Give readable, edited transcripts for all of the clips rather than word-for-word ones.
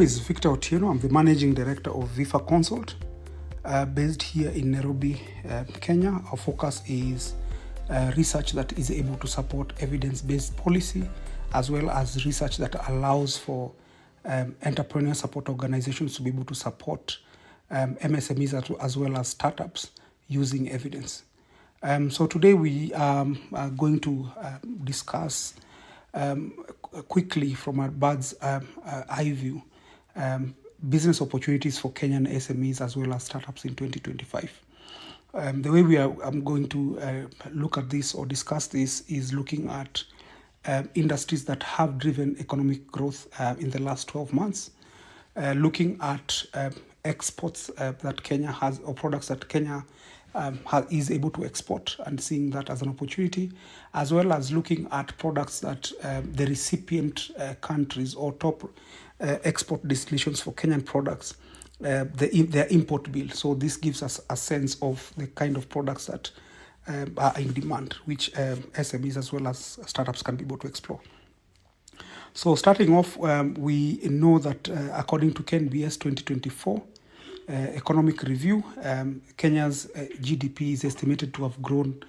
name is Victor Otieno. I'm the Managing Director of Vifa Consult, based here in Nairobi, Kenya. Our focus is research that is able to support evidence-based policy, as well as research that allows for entrepreneur support organizations to be able to support MSMEs as well as startups using evidence. So today we are going to discuss quickly from a bird's eye view business opportunities for Kenyan SMEs as well as startups in 2025. The way I'm going to look at this or discuss this is looking at industries that have driven economic growth in the last 12 months, looking at exports that Kenya has, or products that Kenya is able to export, and seeing that as an opportunity, as well as looking at products that the recipient countries or top export destinations for Kenyan products, their import bill. So this gives us a sense of the kind of products that are in demand, which SMEs as well as startups can be able to explore. So starting off, we know that according to KNBS 2024 economic review, Kenya's GDP is estimated to have grown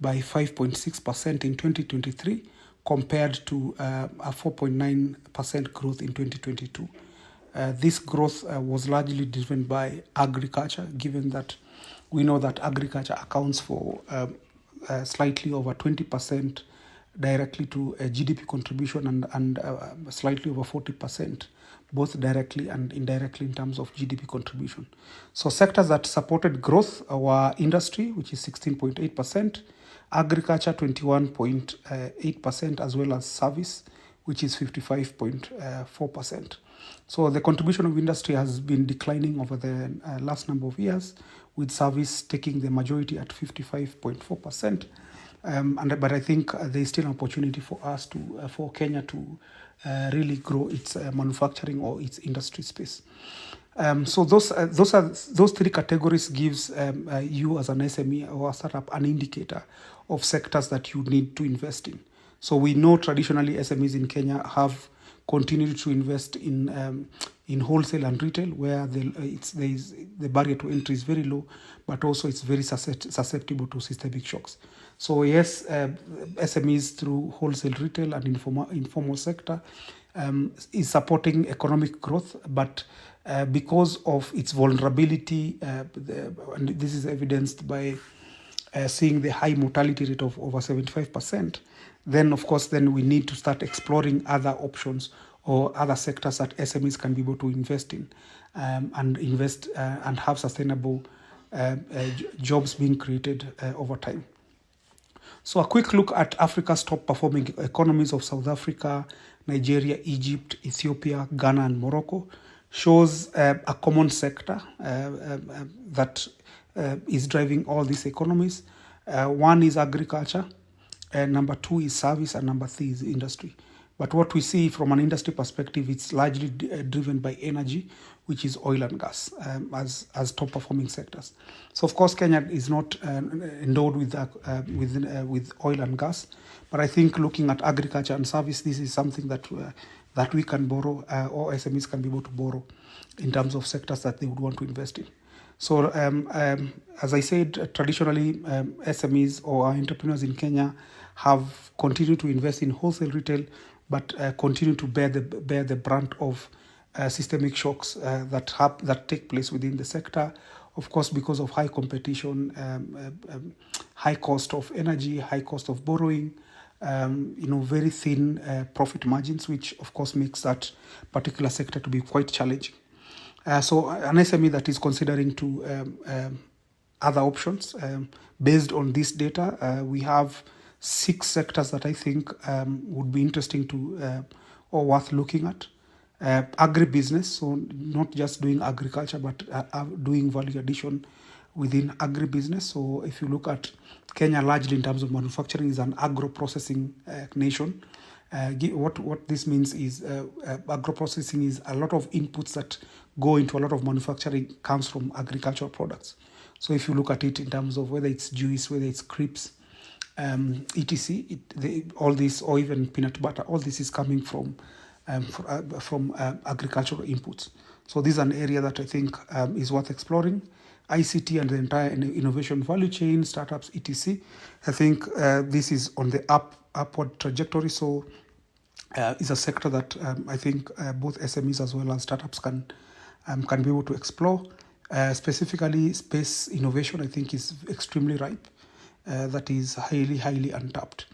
by 5.6% in 2023 compared to a 4.9% growth in 2022. This growth was largely driven by agriculture, given that we know that agriculture accounts for slightly over 20% directly to GDP contribution and slightly over 40%, both directly and indirectly in terms of GDP contribution. So sectors that supported growth were industry, which is 16.8%, agriculture 21.8%, as well as service, which is 55.4%. So the contribution of industry has been declining over the last number of years, with service taking the majority at 55.4%. But I think there is still an opportunity for for Kenya to really grow its manufacturing or its industry space. So those three categories gives you as an SME or a startup an indicator of sectors that you need to invest in. So we know traditionally SMEs in Kenya have continued to invest in wholesale and retail, where the barrier to entry is very low, but also it's very susceptible to systemic shocks. So yes, SMEs through wholesale, retail, and informal sector is supporting economic growth, but because of its vulnerability, and this is evidenced by seeing the high mortality rate of over 75%, then of course we need to start exploring other options or other sectors that SMEs can be able to invest in, and have sustainable jobs being created over time. So a quick look at Africa's top performing economies of South Africa, Nigeria, Egypt, Ethiopia, Ghana, and Morocco shows a common sector that is driving all these economies. One is agriculture, number two is service, and number three is industry. But what we see from an industry perspective, it's largely driven by energy, which is oil and gas, as top performing sectors. So of course, Kenya is not endowed with oil and gas, but I think looking at agriculture and service, this is something that we can borrow, or SMEs can be able to borrow in terms of sectors that they would want to invest in. So as I said, traditionally SMEs or entrepreneurs in Kenya have continued to invest in wholesale retail, but continue to bear the brunt of systemic shocks that take place within the sector. Of course, because of high competition, high cost of energy, high cost of borrowing, very thin profit margins, which of course makes that particular sector to be quite challenging. So an SME that is considering to other options based on this data, we have 6 sectors that I think would be interesting to or worth looking at. Agribusiness, so not just doing agriculture, but doing value addition within agribusiness. So if you look at Kenya, largely in terms of manufacturing, is an agro-processing nation. What this means is agro-processing is a lot of inputs that go into a lot of manufacturing comes from agricultural products. So if you look at it in terms of whether it's juice, whether it's crisps, etc., all this, or even peanut butter, all this is coming from from agricultural inputs. So this is an area that I think is worth exploring. ICT and the entire innovation value chain, startups, etc. I think this is on the upward trajectory. So it's a sector that I think both SMEs as well as startups can be able to explore. Specifically, space innovation, I think, is extremely ripe. That is highly untapped.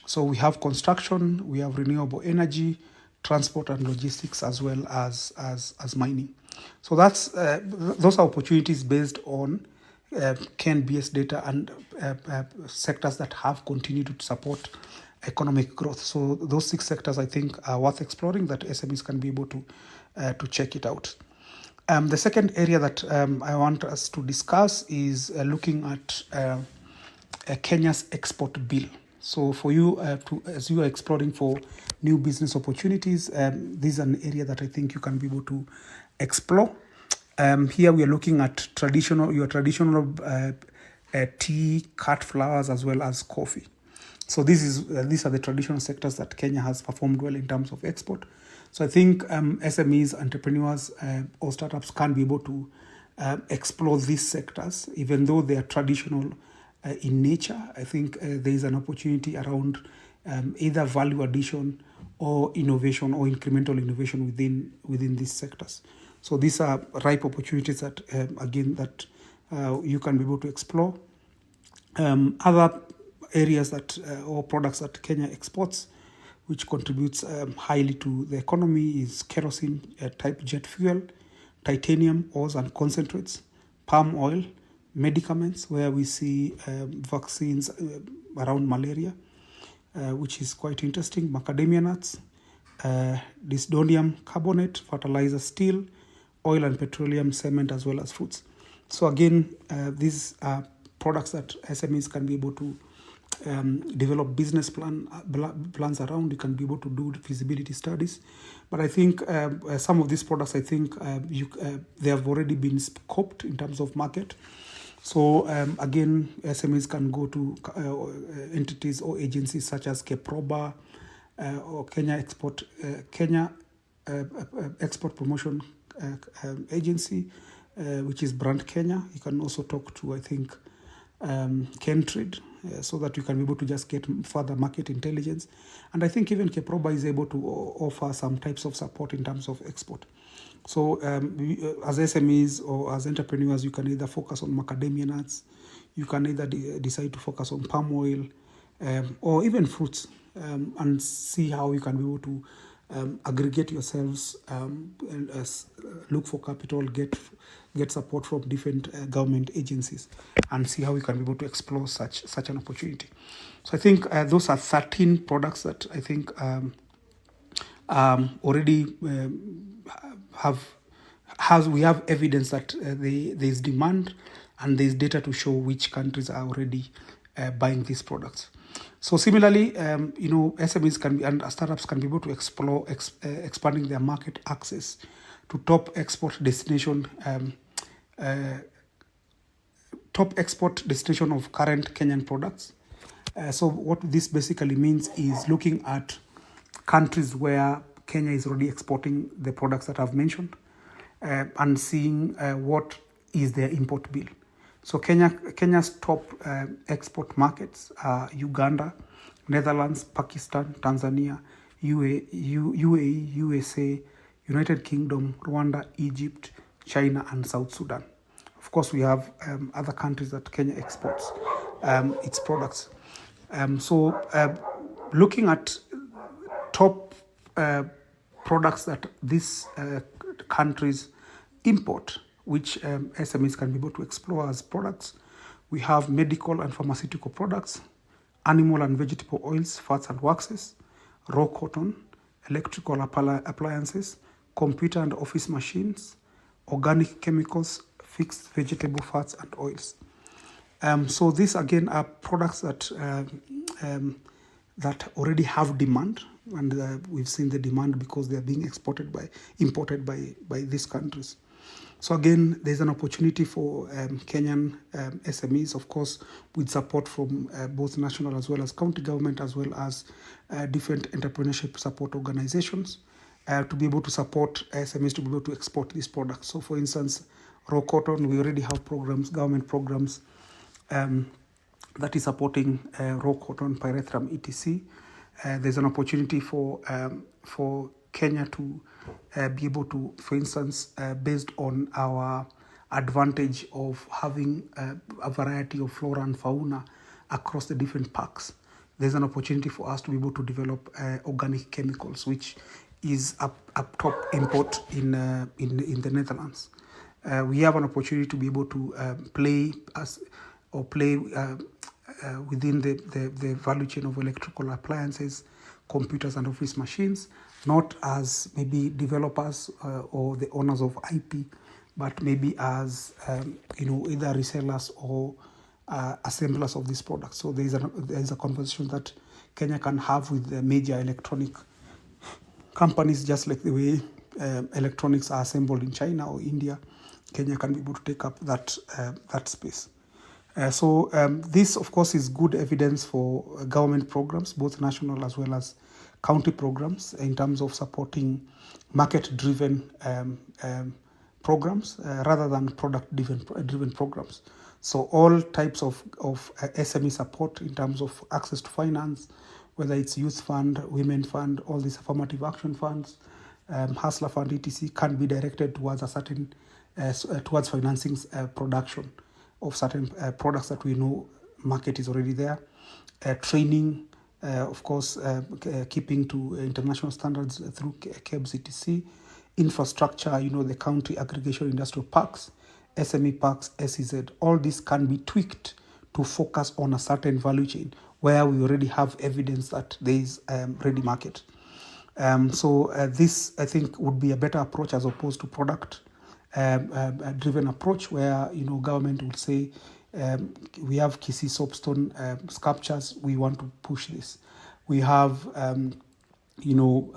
So we have construction, we have renewable energy, transport and logistics, as well as mining. So those are opportunities based on KNBS data and sectors that have continued to support economic growth. So those 6 sectors, I think, are worth exploring, that SMEs can be able to check it out. The second area that I want us to discuss is looking at Kenya's export bill. So for you, as you are exploring for new business opportunities, this is an area that I think you can be able to explore. Here we are looking at your traditional tea, cut flowers, as well as coffee. So these are the traditional sectors that Kenya has performed well in terms of export. So I think SMEs, entrepreneurs, or startups can be able to explore these sectors, even though they are traditional in nature. I think there is an opportunity around either value addition or innovation or incremental innovation within these sectors. So these are ripe opportunities that, again, that you can be able to explore. Other areas that or products that Kenya exports, which contributes highly to the economy, is kerosene type jet fuel, titanium ores and concentrates, palm oil, medicaments, where we see vaccines around malaria, which is quite interesting, macadamia nuts, dysdonium carbonate, fertilizer, steel, oil and petroleum, cement, as well as fruits. So again, these are products that SMEs can be able to develop business plans around. You can be able to do feasibility studies. But I think some of these products, I think they have already been scoped in terms of market. So again, SMEs can go to entities or agencies such as KEPROBA or Kenya Export Promotion Agency, which is Brand Kenya. You can also talk to, I think, Kentrade, so that you can be able to just get further market intelligence. And I think even KEPROBA is able to offer some types of support in terms of export. So as SMEs or as entrepreneurs, you can either focus on macadamia nuts, you can either decide to focus on palm oil, or even fruits, and see how you can be able to aggregate yourselves, and look for capital, get support from different government agencies, and see how we can be able to explore such an opportunity. So I think those are 13 products that I think already we have evidence that there is demand, and there is data to show which countries are already buying these products. So similarly, SMEs can be, and startups can be able to explore expanding their market access to top export destination of current Kenyan products. So what this basically means is looking at countries where Kenya is already exporting the products that I've mentioned, and seeing what is their import bill. So Kenya's top export markets are Uganda, Netherlands, Pakistan, Tanzania, UAE, USA, United Kingdom, Rwanda, Egypt, China, and South Sudan. Of course, we have other countries that Kenya exports its products. Looking at top products that these countries import, which SMEs can be able to explore as products, we have medical and pharmaceutical products, animal and vegetable oils, fats and waxes, raw cotton, electrical appliances, computer and office machines, organic chemicals, fixed vegetable fats and oils. So these again are products that already have demand, and we've seen the demand because they are being imported by these countries. So again, there's an opportunity for Kenyan SMEs, of course, with support from both national as well as county government, as well as different entrepreneurship support organizations, to be able to support SMEs to be able to export these products. So, for instance, raw cotton, we already have programs, government programs that is supporting raw cotton, pyrethrum, etc. There's an opportunity for Kenya to be able to, for instance, based on our advantage of having a variety of flora and fauna across the different parks, there's an opportunity for us to be able to develop organic chemicals, which is a top import in the Netherlands. We have an opportunity to be able to play within the value chain of electrical appliances, computers and office machines, not as maybe developers or the owners of IP, but maybe as either resellers or assemblers of these products. So there is a conversation that Kenya can have with the major electronic companies, just like the way electronics are assembled in China or India. Kenya can be able to take up that space. So this, of course, is good evidence for government programs, both national as well as county programs, in terms of supporting market-driven programs rather than product-driven programs. So all types of SME support in terms of access to finance, whether it's youth fund, women fund, all these affirmative action funds, hustler fund, etc., can be directed towards a certain towards financing production of certain products that we know market is already there. Training, of course, keeping to international standards through KEBS, etc. Infrastructure, the county aggregation industrial parks, SME parks, SEZ, all this can be tweaked to focus on a certain value chain where we already have evidence that there is ready market. So this, I think, would be a better approach as opposed to product driven approach where government would say we have Kisii soapstone sculptures, we want to push this. We have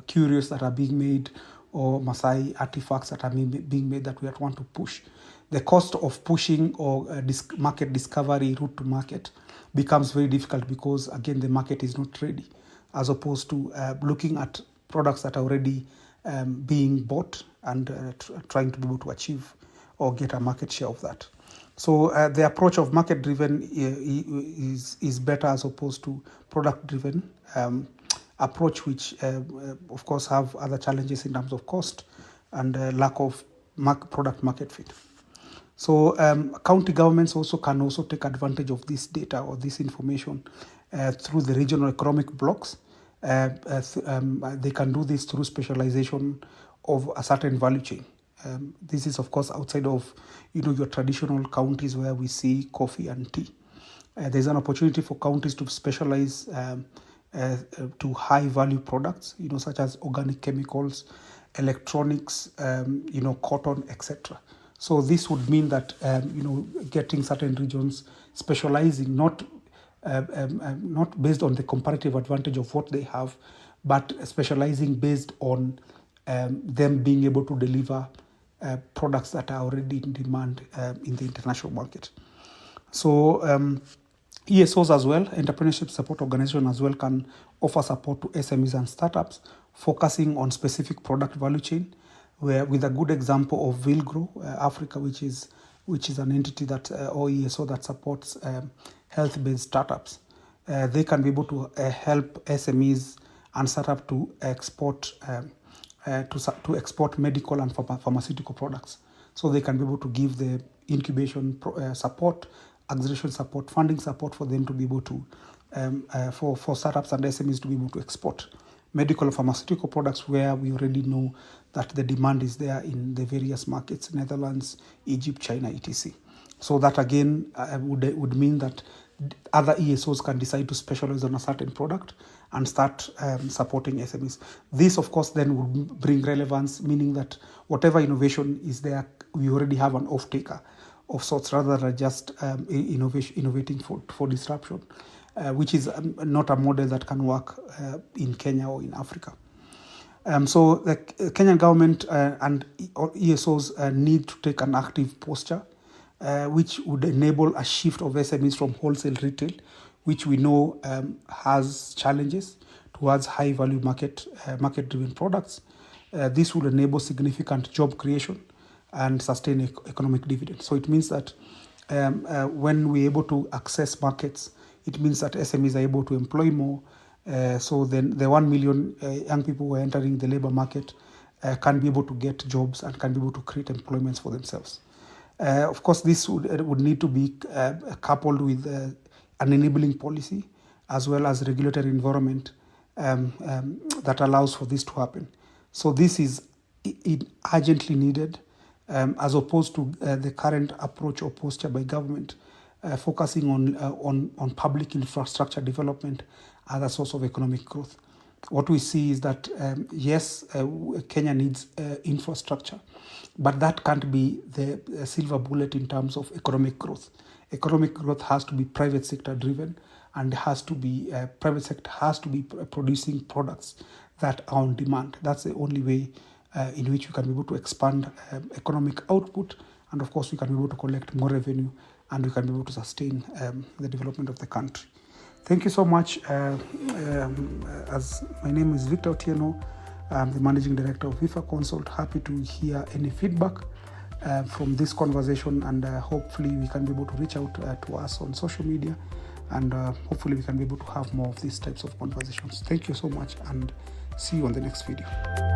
curios that are being made or Maasai artifacts that are being made that we want to push. The cost of pushing or market discovery, route to market, becomes very difficult because, again, the market is not ready, as opposed to looking at products that are already being bought and trying to be able to achieve or get a market share of that. So the approach of market-driven is better as opposed to product-driven approach, which of course have other challenges in terms of cost and lack of product market fit. So county governments can take advantage of this data or this information through the regional economic blocks. They can do this through specialization of a certain value chain. This is, of course, outside of your traditional counties where we see coffee and tea. There's an opportunity for counties to specialize to high value products, such as organic chemicals, electronics, cotton, etc. So this would mean that getting certain regions specializing not based on the comparative advantage of what they have, but specializing based on them being able to deliver products that are already in demand in the international market. So ESOs as well, entrepreneurship support organization as well, can offer support to SMEs and startups, focusing on specific product value chain, where with a good example of Vilgro Africa, which is an entity that or ESO that supports health-based startups. They can be able to help SMEs and startups to export to export medical and pharmaceutical products. So they can be able to give the incubation support, acceleration support, funding support for them to be able to, for startups and SMEs to be able to export medical and pharmaceutical products where we already know that the demand is there in the various markets, Netherlands, Egypt, China, etc. So that again would mean that other ESOs can decide to specialize on a certain product and start supporting SMEs. This, of course, then would bring relevance, meaning that whatever innovation is there, we already have an off-taker of sorts, rather than just innovating for disruption, which is not a model that can work in Kenya or in Africa. So the Kenyan government and ESOs need to take an active posture, which would enable a shift of SMEs from wholesale retail, which we know has challenges, towards high-value market-driven products. this will enable significant job creation and sustain economic dividends. So it means that when we're able to access markets, it means that SMEs are able to employ more. So then the 1 million young people who are entering the labor market can be able to get jobs and can be able to create employments for themselves. Of course, this would need to be coupled with an enabling policy as well as regulatory environment that allows for this to happen. So this is urgently needed, as opposed to the current approach or posture by government, focusing on public infrastructure development as a source of economic growth. What we see is that, yes, Kenya needs infrastructure, but that can't be the silver bullet in terms of economic growth. Economic growth has to be private sector driven, and private sector has to be producing products that are on demand. That's the only way in which we can be able to expand economic output, and of course we can be able to collect more revenue, and we can be able to sustain the development of the country. Thank you so much. As my name is Victor Otieno, I'm the Managing Director of FIFA Consult. Happy to hear any feedback from this conversation, and hopefully we can be able to reach out to us on social media, and hopefully we can be able to have more of these types of conversations. Thank you so much, and see you on the next video.